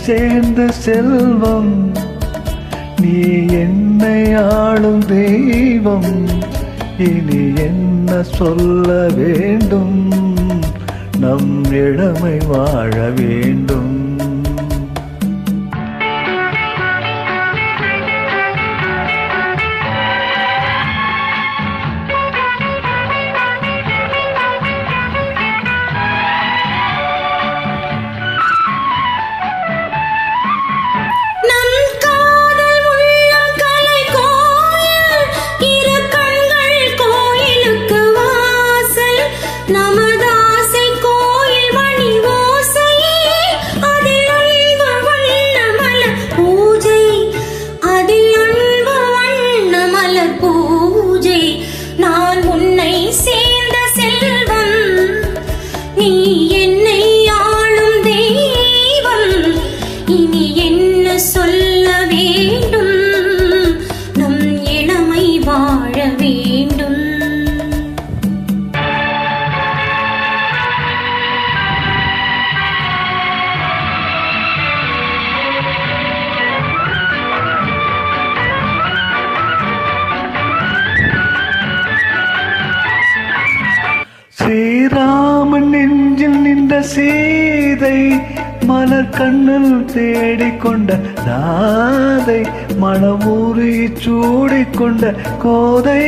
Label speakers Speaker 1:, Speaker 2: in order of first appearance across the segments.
Speaker 1: சேர்ந்த செல்வம், நீ என்னை ஆளும் தெய்வம். இனி என்ன சொல்ல வேண்டும், நம் இளமை வாழ வேண்டும். ஸ்ரீராமன் நெஞ்சில் நின்ற சீதை, மலர் கண்ணில் தேடிக்கொண்ட ராதை, மணமூறி சூடிக்கொண்ட கோதை,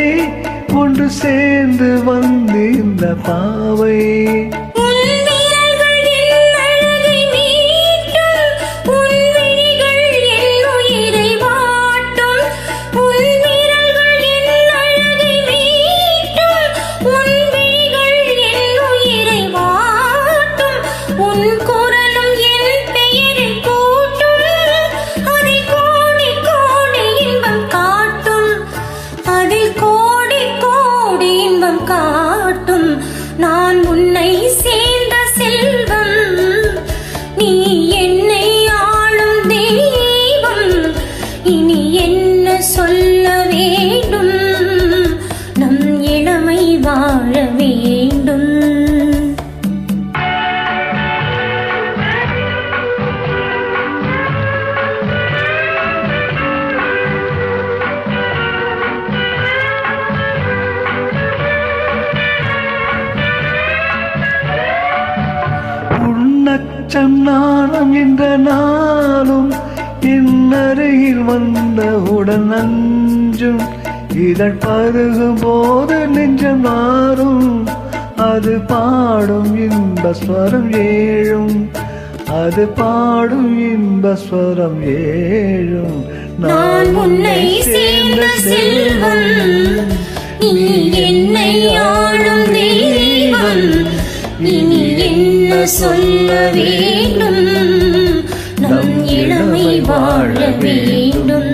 Speaker 1: ஒன்று சேர்ந்து வந்து இந்த பாவை.
Speaker 2: நான் உன்னை சேர்ந்த செல்வம், நீ என்னை ஆளும் தெய்வம். இனி என்ன சொல்ல வேண்டும், நம் இளமை வாழ வேண்டும்.
Speaker 1: நாணம் என்ற நாளும் இன்னருகில் வந்தவுடன் நஞ்சும், இதழ் பருகும் போது நெஞ்சம் மாறும். அது பாடும் இன்பஸ்வரம் ஏழும், அது பாடும் இன்பஸ்வரம் ஏழும்.
Speaker 2: நான் உன்னை சேர்ந்த செல்வம், நீ என்னை ஆளும் தெய்வம். இனி என்ன சொல்ல வேண்டும், நம் இளமை வாழ வேண்டும்.